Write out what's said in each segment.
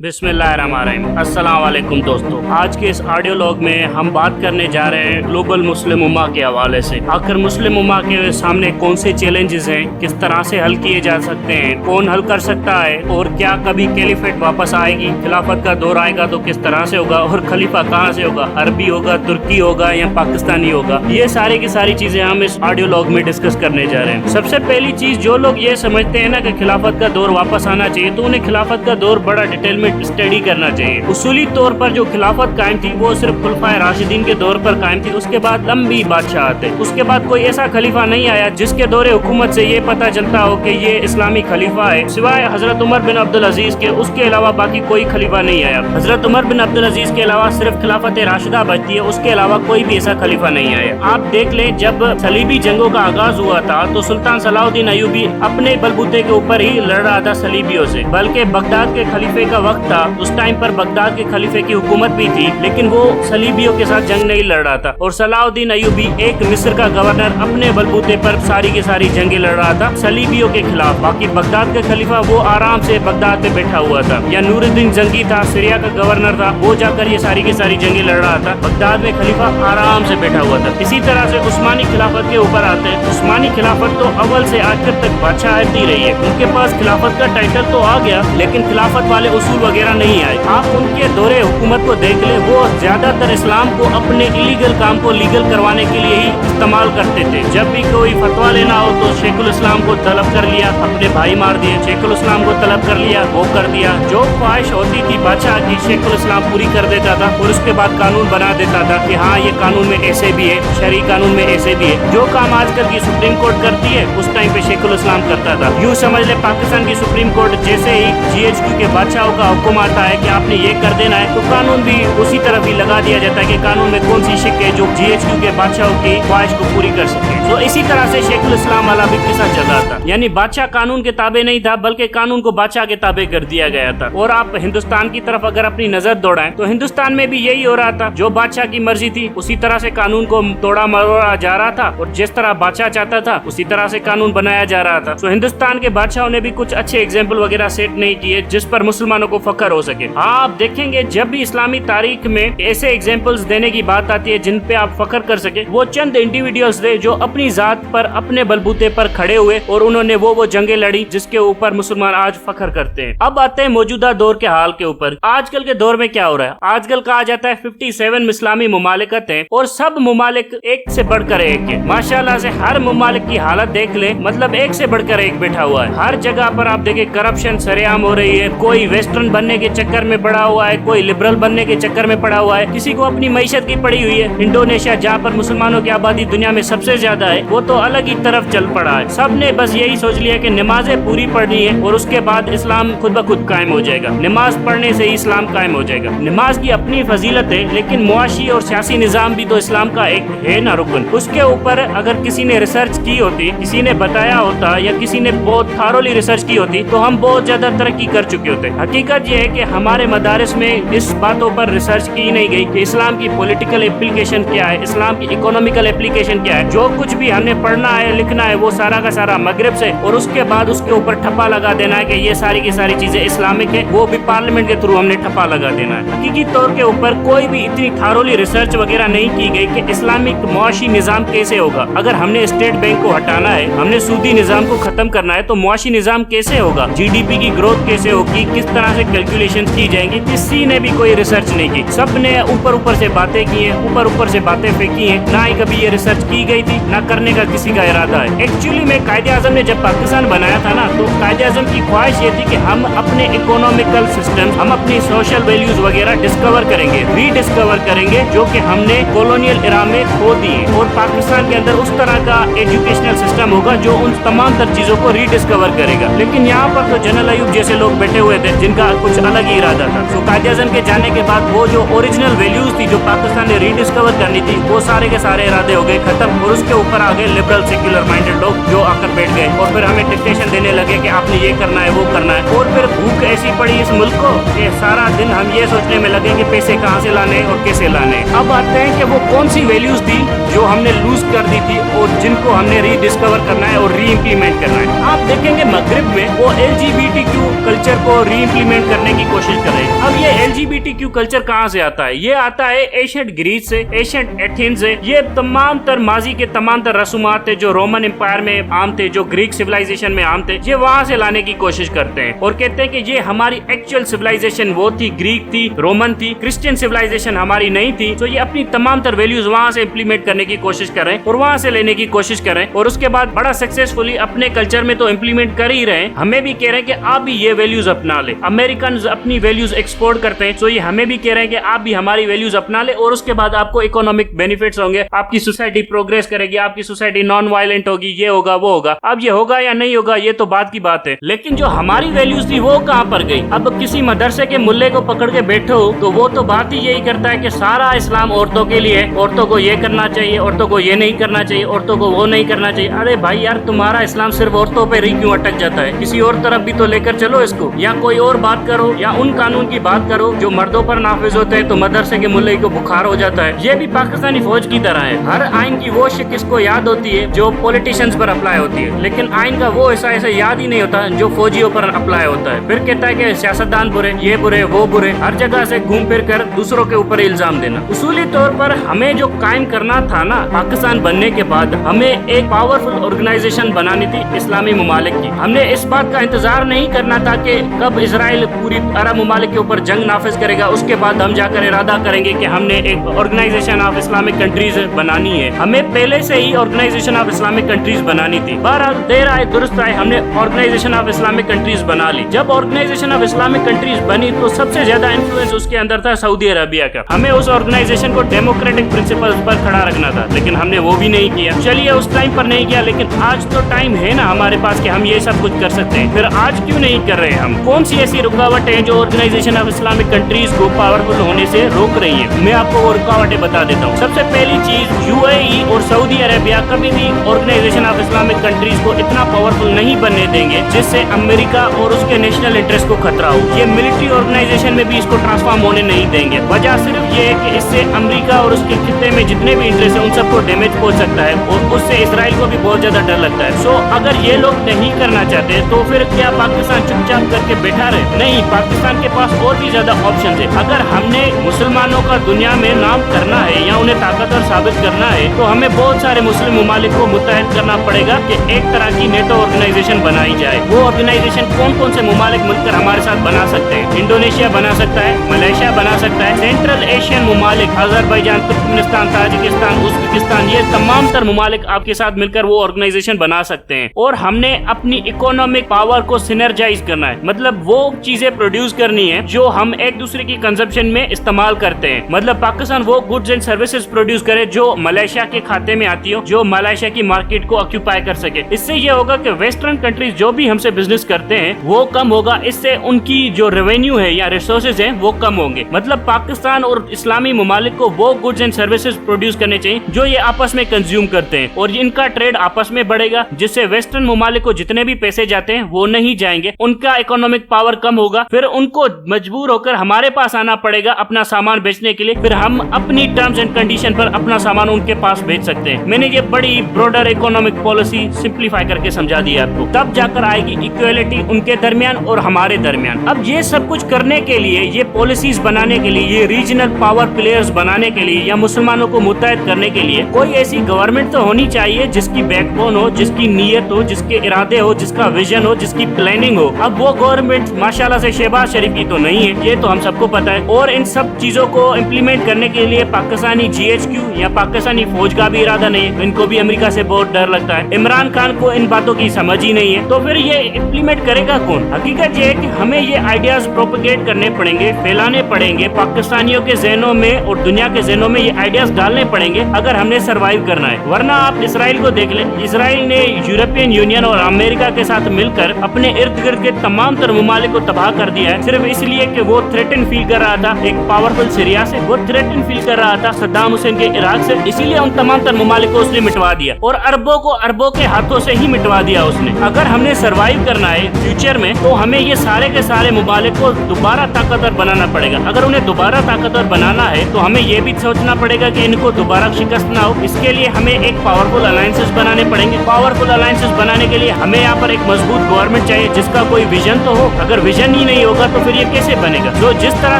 बिस्मिल्लाहिर्रहमानिर्रहीम। अस्सलाम वालेकुम दोस्तों, आज के इस ऑडियो लॉग में हम बात करने जा रहे हैं ग्लोबल मुस्लिम उम्मा के हवाले से। आखिर मुस्लिम उम्मा के सामने कौन से चैलेंजेस हैं, किस तरह से हल किए जा सकते हैं, कौन हल कर सकता है, और क्या कभी कैलिफेट वापस आएगी, खिलाफत का दौर आएगा तो किस तरह से होगा, और खलीफा कहाँ से होगा, अरबी होगा, तुर्की होगा या पाकिस्तानी होगा। ये सारी की सारी चीजें हम इस ऑडियो लॉग में डिस्कस करने जा रहे हैं। सबसे पहली चीज, जो लोग ये समझते हैं ना कि खिलाफत का दौर वापस आना चाहिए, तो उन्हें खिलाफत का दौर बड़ा डिटेल में स्टडी करना चाहिए। उसूली तौर पर जो खिलाफत कायम थी वो सिर्फ खुलफाए राशिदीन के दौर पर कायम थी। उसके बाद लंबी बादशाह आते, उसके बाद कोई ऐसा खलीफा नहीं आया जिसके दौरे हुकूमत से ये पता चलता हो कि ये इस्लामी खलीफा है, सिवाय हजरत उमर बिन अब्दुल अजीज के। उसके अलावा बाकी कोई खलीफा नहीं आया। हजरत उमर बिन अब्दुल अजीज के अलावा सिर्फ खिलाफत राशिदा बचती है, उसके अलावा कोई भी ऐसा खलीफा नहीं आया। आप देख ले, जब सलीबी जंगों का आगाज हुआ था तो सुल्तान सलाहुद्दीन अयूबी अपने बलबूते के ऊपर ही लड़ रहा था सलीबियों से। बल्कि बगदाद के खलीफे का वक्त था, उस टाइम पर बगदाद के खलीफे की हुकूमत भी थी, लेकिन वो सलीबियों के साथ जंग नहीं लड़ रहा था। और सलाहुद्दीन अयूबी एक मिस्र का गवर्नर अपने बलबूते पर सारी की सारी जंगें लड़ रहा था सलीबियों के खिलाफ। बाकी बगदाद का खलीफा वो आराम से बगदाद पे बैठा हुआ था। या नूरुद्दीन जंगी था, सीरिया का गवर्नर था, वो जाकर ये सारी की सारी जंगें लड़ रहा था। बगदाद में खलीफा आराम से बैठा हुआ था। इसी तरह से उस्मानी खिलाफत के ऊपर आते हैं। उस्मानी खिलाफत तो अव्वल से आखिर तक बादशाहत दी रही है। उनके पास खिलाफत का टाइटल तो आ गया, लेकिन खिलाफत वाले उसूल वगैरह नहीं आए। आप उनके दौरे हुकूमत को देख ले, वो ज्यादातर इस्लाम को अपने इलीगल काम को लीगल करवाने के लिए ही इस्तेमाल करते थे। जब भी कोई फतवा लेना हो तो शेखुल इस्लाम को तलब कर लिया, अपने भाई मार दिए, शेखुल इस्लाम को तलब कर लिया, वो कर दिया। जो ख्वाहिश होती थी बादशाह की, शेखुल इस्लाम पूरी कर देता था और उसके बाद कानून बना देता था कि हाँ ये कानून में ऐसे भी है, शरई कानून में ऐसे भी है। जो काम आजकल की सुप्रीम कोर्ट करती है उस टाइम पे शेखुल इस्लाम करता था। यूँ समझ ले, पाकिस्तान की सुप्रीम कोर्ट जैसे ही GHQ के बादशाहों का हुक्म आता है कि आपने ये कर देना है, तो कानून भी उसी तरफ ही लगा दिया जाता है कि कानून में कौन सी शिक है जो GHQ के बादशाहों की ख्वाहिश को पूरी कर सके। तो इसी तरह से शेखुल इस्लाम वाला भी किस्सा चल रहा था। यानी बादशाह कानून के ताबे नहीं था, बल्कि कानून को बादशाह के ताबे कर दिया गया था। और आप हिंदुस्तान की तरफ अगर अपनी नजर दौड़ाएं तो हिंदुस्तान में भी यही हो रहा था। जो बादशाह की मर्जी थी उसी तरह से कानून को तोड़ा मरोड़ा जा रहा था, और जिस तरह बादशाह चाहता था उसी तरह से कानून बनाया जा रहा था। तो हिंदुस्तान के बादशाहों ने भी कुछ अच्छे एग्जाम्पल वगैरह सेट नहीं किए जिस पर मुसलमानों को फख्र हो सके। आप देखेंगे जब भी इस्लामी तारीख में ऐसे एग्जाम्पल्स देने की बात आती है जिन पे आप फख्र कर सके, वो चंद इंडिविजुअल्स थे जो अपनी जात पर अपने बलबूते पर खड़े हुए और उन्होंने वो जंगें लड़ी जिसके ऊपर मुसलमान आज फख्र करते हैं। अब आते हैं मौजूदा दौर के हाल के ऊपर। आजकल के दौर में क्या हो रहा है? आजकल कहा जाता है 57 इस्लामी मुमालिकत हैं और सब मुमालिक एक से बढ़कर एक है। माशाल्लाह से हर मुमालिक की हालत देख ले, मतलब एक से बढ़कर एक बैठा हुआ है। हर जगह पर आप देखें करप्शन सरेआम हो रही है। कोई वेस्टर्न बनने के चक्कर में पड़ा हुआ है, कोई लिबरल बनने के चक्कर में पड़ा हुआ है, किसी को अपनी मईशत की पड़ी हुई है। इंडोनेशिया जहाँ पर मुसलमानों की आबादी दुनिया में सबसे ज्यादा है, वो तो अलग ही तरफ चल पड़ा है। सब ने बस यही सोच लिया कि नमाजें पूरी पढ़नी है और उसके बाद इस्लाम खुद ब खुद कायम हो जाएगा। नमाज पढ़ने से ही इस्लाम कायम हो जाएगा। नमाज की अपनी फजीलत है, लेकिन मुआशी और सियासी निजाम भी तो इस्लाम का एक है ना रुकन। उसके ऊपर अगर किसी ने रिसर्च की होती, किसी ने बताया होता, या किसी ने बहुत थारोली रिसर्च की होती, तो हम बहुत ज्यादा तरक्की कर चुके होते। हकीकत यह है कि हमारे मदारिस में इस बातों पर रिसर्च की नहीं गई कि इस्लाम की पॉलिटिकल एप्लीकेशन क्या है, इस्लाम की इकोनॉमिकल एप्लीकेशन क्या है। जो कुछ भी हमने पढ़ना है, लिखना है, वो सारा का सारा मगरिब से, और उसके बाद उसके ऊपर ठप्पा लगा देना है कि ये सारी की सारी चीजें इस्लामिक है, वो भी पार्लियामेंट के थ्रू हमने ठप्पा लगा देना है। हकीकी तौर के ऊपर कोई भी इतनी थारोली रिसर्च वगैरह नहीं की गई कि इस्लामिक मुआशी निजाम कैसे होगा। अगर हमने स्टेट बैंक को हटाना है, हमने सूदी निजाम को खत्म करना है, तो मुआशी निजाम कैसे होगा, GDP की ग्रोथ कैसे होगी, किस तरह से कैलकुलेशन की जाएंगी, किसी ने भी कोई रिसर्च नहीं की। सब ने ऊपर से बातें की हैं, ऊपर से बातें फेंकी हैं। ना ही कभी ये रिसर्च की गई थी, ना करने का किसी का इरादा है। एक्चुअली में कायदे-ए-आज़म ने जब पाकिस्तान बनाया था ना, तो कायदे-ए-आज़म की ख्वाहिश ये थी कि हम अपने इकोनॉमिकल सिस्टम, हम अपनी सोशल वैल्यूज वगैरह डिस्कवर करेंगे, रीडिस्कवर करेंगे, जो कि हमने कॉलोनियल इरा में खो दिए। और पाकिस्तान के अंदर उस तरह का एजुकेशनल सिस्टम होगा जो उन तमाम तर चीजों को रीडिस्कवर करेगा। लेकिन यहाँ पर तो जनरल अयूब जैसे लोग बैठे हुए थे जिनका कुछ अलग ही इरादा था। तो कायदे-ए-आज़म के जाने के बाद वो जो ओरिजिनल वैल्यूज थी जो पाकिस्तान ने रीडिस्कवर करनी थी, वो सारे के सारे इरादे हो गए खत्म। और उसके ऊपर आ गए लिबरल सेक्युलर माइंडेड लोग जो आकर बैठ गए और फिर हमें डिक्टेशन देने लगे कि आपने ये करना है, वो करना है। और फिर भूख ऐसी पड़ी इस मुल्क को कि सारा दिन हम ये सोचने में लगे कि पैसे कहाँ से लाने और कैसे लाने। अब आते हैं कि वो कौन सी वैल्यूज थी जो हमने लूज कर दी थी और जिनको हमने रीडिस्कवर करना है और री इम्प्लीमेंट करना है। आप देखेंगे मगरिब में वो LGBTQ कल्चर को को री इम्प्लीमेंट करने की कोशिश कर रहे हैं। अब ये LGBTQ कल्चर कहाँ से आता है? ये आता है एशियंट ग्रीस से, एशियंट एथेंस से। ये तमाम तर माजी के तमाम तर रसूमात थे जो रोमन एम्पायर में आम थे, जो ग्रीक सिविलाइजेशन में आम थे, ये वहाँ से लाने की कोशिश करते हैं और कहते हैं कि ये हमारी एक्चुअल सिविलाइजेशन वो थी, ग्रीक थी, रोमन थी, क्रिश्चियन सिविलाइजेशन हमारी नहीं थी। तो ये अपनी तमाम तर वैल्यूज वहाँ से इम्प्लीमेंट करने की कोशिश कर रहे हैं और वहाँ से लेने की कोशिश कर रहे हैं और उसके बाद बड़ा सक्सेसफुली अपने कल्चर में तो इम्प्लीमेंट कर ही रहे हैं। हमें भी कह रहे हैं कि आप भी ये वैल्यूज अपना ले। अमेरिकन अपनी वैल्यूज एक्सपोर्ट करते हैं, तो ये हमें भी कह रहे हैं कि आप भी हमारी वैल्यूज अपना ले और उसके बाद आपको इकोनॉमिक बेनिफिट्स होंगे, आपकी सोसाइटी प्रोग्रेस करेगी, आपकी सोसाइटी नॉन वायलेंट होगी, ये होगा वो होगा। अब ये होगा या नहीं होगा ये तो बात की बात है, लेकिन जो हमारी वैल्यूज थी वो कहाँ पर गई? अब किसी मदरसे के मुल्ले को पकड़ के बैठो तो वो तो बात ही यही करता है कि सारा इस्लाम औरतों के लिए है, औरतों को ये करना चाहिए, औरतों को ये नहीं करना चाहिए, औरतों को वो नहीं करना चाहिए। अरे भाई यार, तुम्हारा इस्लाम सिर्फ औरतों पे ही क्यों अटक जाता है? किसी और तरफ भी तो लेकर चलो इसको, या कोई और बात करो, या उन कानून की बात करो जो मर्दों पर नाफिज होते हैं तो मदरसे के मुल्ले को बुखार हो जाता है। ये भी पाकिस्तानी फौज की तरह है, हर आइन की वो शिक इसको याद होती है जो पॉलिटिशियंस पर अप्लाई होती है, लेकिन आइन का वो ऐसा ऐसा याद ही नहीं होता जो फौजियों पर अप्लाई होता है। फिर कहता है कि सियासतदान बुरे, ये बुरे, वो बुरे, हर जगह से घूम फिर कर दूसरों के ऊपर इल्जाम देना। उसूली तौर पर हमें जो कायम करना था ना, पाकिस्तान बनने के बाद हमें एक पावरफुल ऑर्गेनाइजेशन बनानी थी इस्लामी ममालिक की। हमने इस बात का इंतजार नहीं करना था कि कब इजराइल पूरी अरब ममालिक के ऊपर जंग नाफिज करेगा, उसके बाद हम जाकर इरादा करेंगे कि हमने एक ऑर्गेनाइजेशन ऑफ इस्लामिक कंट्रीज बनानी है। हमें पहले से ही ऑर्गेनाइजेशन ऑफ इस्लामिक कंट्रीज बनानी थी। बहरहाल देर आए दुरुस्त आए, हमने ऑर्गेनाइजेशन ऑफ इस्लामिक कंट्रीज बना ली। जब ऑर्गेनाइजेशन ऑफ इस्लामिक कंट्रीज बनी तो सबसे ज्यादा इन्फ्लुएंस उसके अंदर था सऊदी अरबिया का। हमें उस ऑर्गेनाइजेशन को डेमोक्रेटिक प्रिंसिपल्स पर खड़ा रखना था, लेकिन हमने वो भी नहीं किया। चलिए उस टाइम पर नहीं किया, लेकिन आज तो टाइम है ना हमारे पास कि हम ये सब कुछ कर सकते हैं। फिर आज क्यों नहीं कर रहे? हम कौन सी ऐसी रुकावट है जो ऑर्गेनाइजेशन ऑफ इस्लामिक कंट्रीज को पावरफुल होने से रोक रही है? मैं आपको वो रुकावटें बता देता हूँ। सबसे पहली चीज, UAE और सऊदी अरेबिया कभी भी ऑर्गेनाइजेशन ऑफ इस्लामिक कंट्रीज को इतना पावरफुल नहीं बनने देंगे जिससे अमेरिका और उसके नेशनल इंटरेस्ट को खतरा हो। ये मिलिट्री ऑर्गेनाइजेशन में भी इसको ट्रांसफॉर्म होने नहीं देंगे। वजह सिर्फ ये है कि इससे अमेरिका और उसके खित्ते में जितने भी इंटरेस्ट है उन सबको डैमेज पहुंच सकता है और उससे इसराइल को भी बहुत ज्यादा डर लगता है। सो अगर ये लोग नहीं करना चाहते तो फिर क्या पाकिस्तान चुपचाप करके बैठा रहे? नहीं, पाकिस्तान के पास और भी ज्यादा ऑप्शन है। अगर हमने मुसलमानों का दुनिया में नाम करना है या उन्हें ताकतवर साबित करना है तो हमें बहुत सारे मुस्लिम ममालिक को मुत्तहद करना पड़ेगा कि एक तरह की नेटो ऑर्गेनाइजेशन बनाई जाए। वो ऑर्गेनाइजेशन कौन कौन से ममालिक मिलकर हमारे साथ बना सकते हैं? इंडोनेशिया बना सकता है, मलेशिया बना सकता है, सेंट्रल एशियन ममालिक, अजरबैजान, तुर्कमेनिस्तान, ताजिकिस्तान, उज्बेकिस्तान, ये तमाम तर ममालिक आपके साथ मिलकर वो ऑर्गेनाइजेशन बना सकते हैं। और हमने अपनी इकोनॉमिक पावर को सिनर्जाइज करना है, मतलब वो चीजें प्रोड्यूस करनी है जो हम एक दूसरे की कंजप्शन में इस्तेमाल करते हैं। मतलब पाकिस्तान वो गुड्स एंड सर्विसेज प्रोड्यूस करे जो मलेशिया के खाते में आती हो, जो मलेशिया की मार्केट को ऑक्यूपाई कर सके। इससे ये होगा कि वेस्टर्न कंट्रीज जो भी हमसे बिजनेस करते हैं वो कम होगा, इससे उनकी जो रेवेन्यू है या रिसोर्सेज है वो कम होंगे। मतलब पाकिस्तान और इस्लामी ममालिक को वो गुड्स एंड सर्विसेज प्रोड्यूस करने चाहिए जो ये आपस में कंज्यूम करते हैं और इनका ट्रेड आपस में बढ़ेगा, जिससे वेस्टर्न ममालिक को जितने भी पैसे जाते हैं वो नहीं जाएंगे, उनका इकोनॉमिक पावर कम होगा, फिर उनको मजबूर होकर हमारे पास आना पड़ेगा अपना सामान बेचने के लिए, फिर हम अपनी टर्म्स एंड कंडीशन पर अपना सामान उनके पास बेच सकते हैं। मैंने ये बड़ी ब्रॉडर इकोनॉमिक पॉलिसी सिंप्लीफाई करके समझा दिया आपको, तब जाकर आएगी इक्वलिटी उनके दरमियान और हमारे दरमियान। अब ये सब कुछ करने के लिए, ये पॉलिसीज बनाने के लिए, ये रीजनल पावर प्लेयर्स बनाने के लिए या मुसलमानों को मुत्तहद करने के लिए कोई ऐसी गवर्नमेंट तो होनी चाहिए जिसकी बैकबोन हो, जिसकी नीयत हो, जिसके इरादे हो, जिसका विजन हो, जिसकी प्लानिंग हो। अब वो गवर्नमेंट माशाल्लाह से शहबाज शरीफ की तो नहीं है, ये तो हम सबको पता है। और इन सब चीजों को इम्प्लीमेंट करने के लिए पाकिस्तानी GHQ या पाकिस्तानी फौज का भी इरादा नहीं है, इनको भी अमेरिका से बहुत डर लगता है। इमरान खान को इन बातों की समझ ही नहीं है, तो फिर ये इम्प्लीमेंट करेगा कौन? हकीकत ये है कि हमें ये आइडियाज प्रोपेगेट करने पड़ेंगे, फैलाने पड़ेंगे पाकिस्तानियों के जहनों में और दुनिया के जहनों में, ये आइडियाज डालने पड़ेंगे अगर हमने सरवाइव करना है। वरना आप इसराइल को देख ले, इसराइल ने यूरोपियन यूनियन और अमेरिका के साथ मिलकर अपने इर्द गिर्द के तमाम तर ममालिक को तबाह कर दिया है, सिर्फ इसलिए कि वो थ्रेटन फील कर रहा था एक पावरफुल सीरिया से, वो थ्रेटन फील कर रहा था सद्दाम हुसैन के इराक से, इसीलिए उन तमाम तर ममालिक को उसने मिटवा दिया और अरबों को अरबों के हाथों से ही मिटवा दिया उसने। अगर हमने सरवाइव करना है फ्यूचर में तो हमें ये सारे के सारे ममालिक को दोबारा ताकतवर बनाना पड़ेगा। अगर उन्हें दोबारा ताकतवर बनाना है तो हमें ये भी सोचना पड़ेगा कि इनको दोबारा शिकस्त ना हो। इसके लिए हमें एक पावरफुल अलायंसेस बनाने पड़ेंगे। पावरफुल अलायंसेस बनाने के लिए हमें यहाँ पर एक मजबूत गवर्नमेंट चाहिए जिसका कोई विजन तो तो हो, अगर विजन ही नहीं होगा तो फिर ये कैसे बनेगा। तो जिस तरह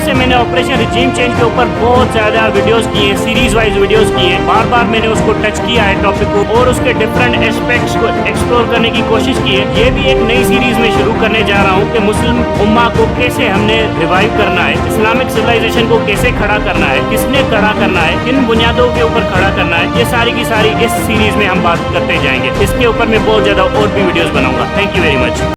से मैंने ऑपरेशन रिजीम चेंज के ऊपर बहुत ज्यादा वीडियोस किए, सीरीज वाइज वीडियोस किए, बार बार मैंने उसको टच किया है टॉपिक को और उसके डिफरेंट एस्पेक्ट्स को एक्सप्लोर करने की कोशिश की है। ये भी एक नई सीरीज में शुरू करने जा रहा हूँ कि मुस्लिम उम्मा को कैसे हमने रिवाइव करना है, इस्लामिक सिविलाइजेशन को कैसे खड़ा करना है, किसने खड़ा करना है, किन बुनियादों के ऊपर खड़ा करना है, ये सारी की सारी इस सीरीज में हम बात करते जाएंगे। इसके ऊपर मैं बहुत ज्यादा और भी वीडियोस बनाऊंगा। Thank you very much.